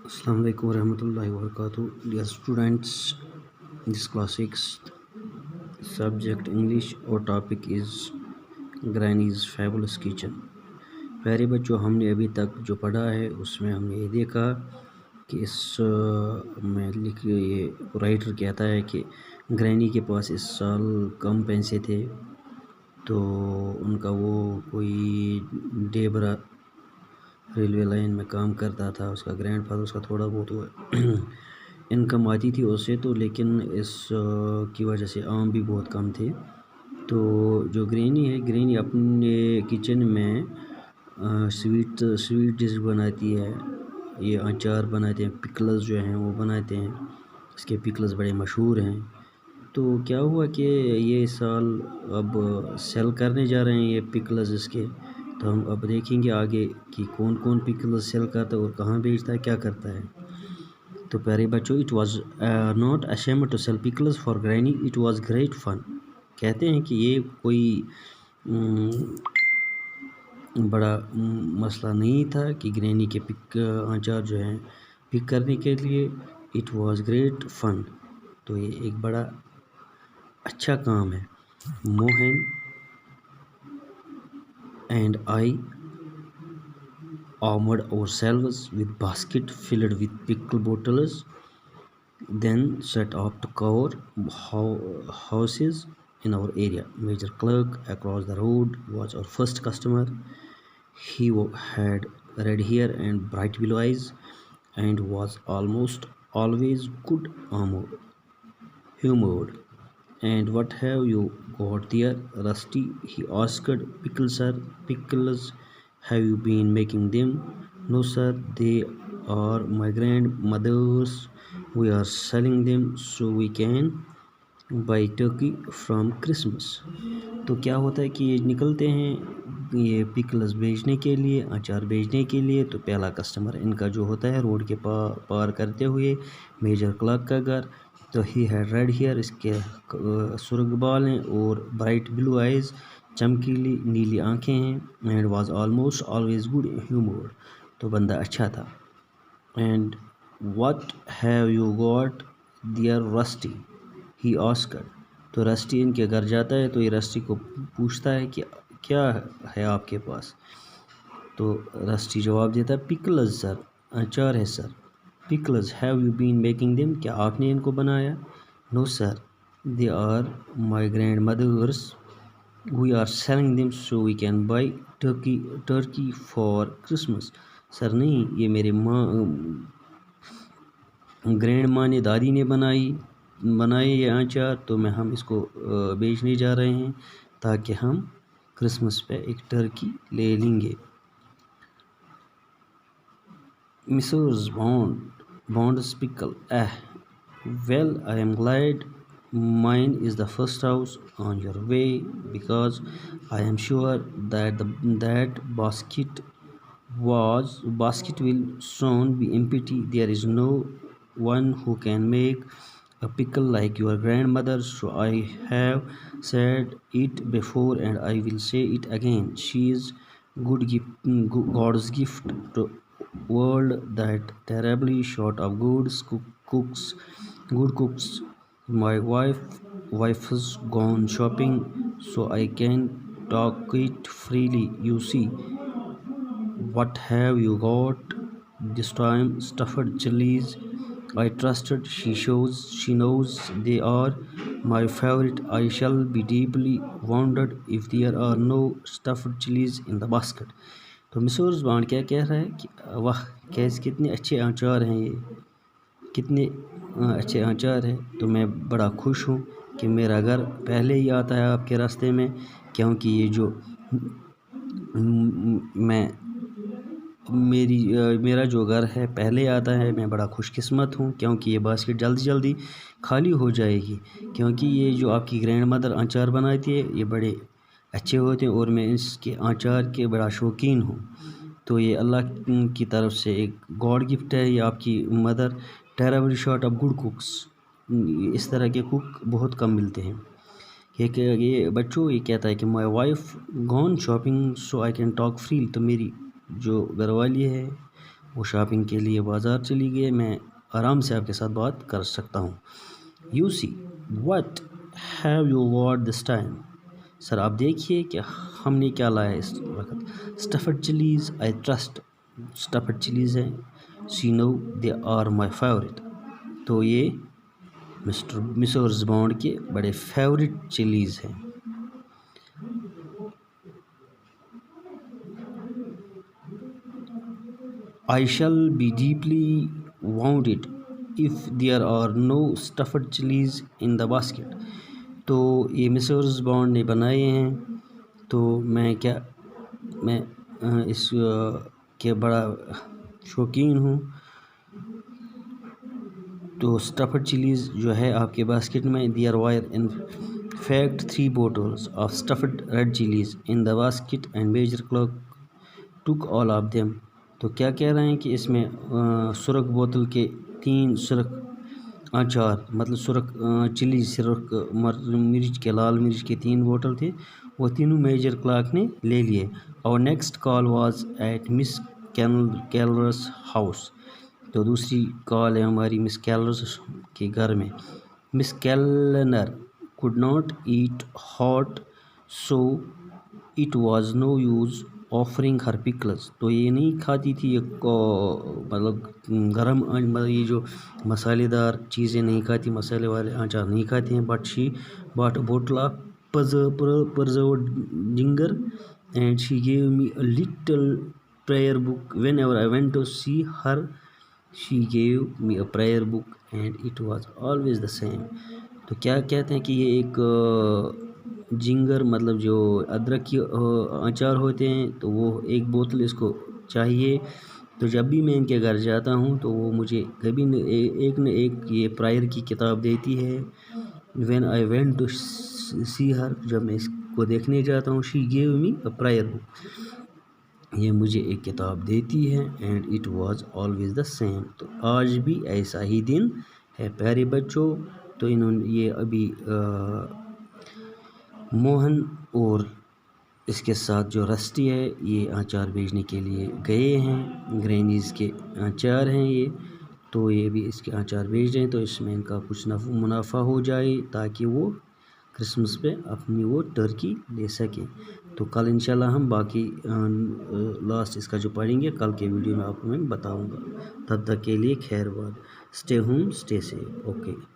Assalamu alaikum warahmatullahi wabarakatuh. Dear students, this class 6 subject English or topic is Granny's Fabulous Kitchen. پیارے بچوں، ہم نے ابھی تک جو پڑھا ہے اس میں ہم نے یہ دیکھا کہ اس میں یہ رائٹر کہتا ہے کہ گرینی کے پاس اس سال کم پیسے تھے، تو ان کا وہ کوئی ڈیبرا ریلوے لائن میں کام کرتا تھا، اس کا گرینڈ فادر، اس کا تھوڑا بہت انکم آتی تھی اس سے، تو لیکن اس کی وجہ سے عام بھی بہت کم تھے۔ تو جو گرینی اپنے کچن میں سویٹ ڈش بناتی ہے، یہ اچار بناتے ہیں، پکلز جو ہیں وہ بناتے ہیں، اس کے پکلز بڑے مشہور ہیں۔ تو کیا ہوا کہ یہ سال اب سیل کرنے جا رہے ہیں یہ پکلز اس کے، تو ہم اب دیکھیں گے آگے کہ کون کون پکلز سیل کرتا ہے اور کہاں بیچتا ہے، کیا کرتا ہے۔ تو پیارے بچوں، it was not ashamed to sell pickles for granny, it was great fun. کہتے ہیں کہ یہ کوئی بڑا مسئلہ نہیں تھا کہ گرینی کے آچار جو ہیں پک کرنے کے لیے، اٹ واز گریٹ فن، تو یہ ایک بڑا اچھا کام ہے۔ Mohan and I armed ourselves with basket filled with pickle bottles, then set off to cover houses in our area. Major clerk across the road was our first customer. He had red hair and bright blue eyes and was almost always good humored. And what have you got there, Rusty? He asked. Pickles, sir. Pickles. Have you been making them? No, sir. They are my grandmother's. We are selling them so we can buy turkey from Christmas. تو کیا ہوتا ہے کہ یہ نکلتے ہیں یہ پکلز بیچنے کے لیے، اچار بیچنے کے لیے، تو پہلا کسٹمر ان کا جو ہوتا ہے روڈ کے پار کرتے ہوئے میجر کلرک کا گھر، تو ہی ہیڈ ریڈ ہیئر، اس کے سرخ بال ہیں، اور برائٹ بلو آئیز، چمکیلی نیلی آنکھیں ہیں، and was almost always good humoured, تو بندہ اچھا تھا۔ And what have you got there Rusty? He asked, تو رسٹی ان کے گھر جاتا ہے، تو یہ رسٹی کو پوچھتا ہے کہ کیا ہے آپ کے پاس؟ تو رسٹی جواب دیتا ہے پکلز سر، اچار ہے sir. Pickles, have you been making them? کیا آپ نے ان کو بنایا؟ نو سر، دے are my grandmothers, we are selling them so we can buy turkey for Christmas. Sir نہیں، یہ میرے گرینڈ ماں نے، دادی نے بنائے یہ آچار، تو ہم اس کو بیچنے جا رہے ہیں تاکہ ہم کرسمس پہ ایک ٹرکی لے لیں گے۔ Mrs bonds pickle, well, I am glad mine is the first house on your way, because I am sure that that basket will soon be empty. There is no one who can make a pickle like your grandmother, so I have said it before and I will say it again. She is God's gift to world, that terribly short of good cooks. My wife's gone shopping, so I can talk it freely. You see. What have you got this time? Stuffed chilies. I trusted she knows they are my favorite. I shall be deeply wounded if there are no stuffed chilies in the basket. تو Mrs bond کیا کہہ رہا ہے کہ واہ، کتنے اچھے آچار ہیں، یہ کتنے اچھے آچار ہیں، تو میں بڑا خوش ہوں کہ میرا گھر پہلے ہی آتا ہے آپ کے راستے میں، کیونکہ یہ جو میرا جو گھر ہے پہلے آتا ہے، میں بڑا خوش قسمت ہوں، کیونکہ یہ باسکٹ جلدی خالی ہو جائے گی، کیونکہ یہ جو آپ کی گرینڈ مدر آچار بناتی ہے یہ بڑے اچھے ہوتے ہیں، اور میں اس کے آچار کے بڑا شوقین ہوں۔ تو یہ اللہ کی طرف سے ایک گاڈ گفٹ ہے، یہ آپ کی mother terribly short of good cooks, اس طرح کے کوک بہت کم ملتے ہیں۔ یہ بچوں یہ کہتا ہے کہ my wife gone shopping so I can talk free, تو میری جو گھر والی ہے وہ شاپنگ کے لیے بازار چلی گئی. میں آرام سے آپ کے ساتھ بات کر سکتا ہوں. You see what have you what this time. Sir آپ دیکھیے کہ ہم نے کیا لایا اس وقت. Stuffed chillies I trust. Stuffed chillies ہیں. See now they are my favourite. تو یہ مسٹرز بانڈ کے بڑے فیوریٹ چلیز ہیں. I shall be deeply wounded if there are no stuffed chilies in the basket. تو یہ مسٹرز بانڈ نے بنائے ہیں. تو میں اس کے بڑا شوقین ہوں. تو اسٹفڈ چلیز جو ہے آپ کے باسکٹ میں. there were in fact 3 bottles of stuffed red chilies in the basket and major clerk took all of them. تو کیا کہہ رہے ہیں کہ اس میں سرخ بوتل کے 3 سرخ اچار مطلب سرخ چلی سرخ مرچ کے لال مرچ کے 3 بوتل تھے. وہ تینوں میجر کلارک نے لے لیے. اور next call was at Miss Keller's house. تو دوسری کال ہے ہماری مس کیلرس کے گھر میں. مس کیلنر could not eat hot so it was no use offering her pickles. تو یہ نہیں کھاتی تھی مطلب گرم مطلب یہ جو مسالے دار چیزیں نہیں کھاتی, مسالے والے اچار نہیں کھاتے ہیں. But she bought a bottle of preserved ginger and she gave me a little prayer book. Whenever I went to see her she gave me a prayer book and it was always the same. تو کیا کہتے ہیں کہ یہ ایک جنگر مطلب جو ادرک کی اچار ہوتے ہیں تو وہ ایک بوتل اس کو چاہیے. تو جب بھی میں ان کے گھر جاتا ہوں تو وہ مجھے کبھی ایک نہ ایک یہ پرائر کی کتاب دیتی ہے. when I went to see her جب میں اس کو دیکھنے جاتا ہوں she gave me a prayer book. یہ مجھے ایک کتاب دیتی ہے and it was always the same. تو آج بھی ایسا ہی دن ہے پیارے بچوں. تو انہوں نے یہ ابھی موہن اور اس کے ساتھ جو رسٹی ہے یہ آچار بیچنے کے لیے گئے ہیں. گرینیز کے آچار ہیں یہ. تو یہ بھی اس کے آچار بیچ رہے ہیں. تو اس میں ان کا کچھ منافع ہو جائے تاکہ وہ کرسمس پہ اپنی وہ ٹرکی لے سکیں. تو کل انشاءاللہ ہم باقی لاسٹ اس کا جو پڑھیں گے کل کے ویڈیو میں آپ کو میں بتاؤں گا. تب تک کے لیے خیر باد. Stay home stay safe. Okay.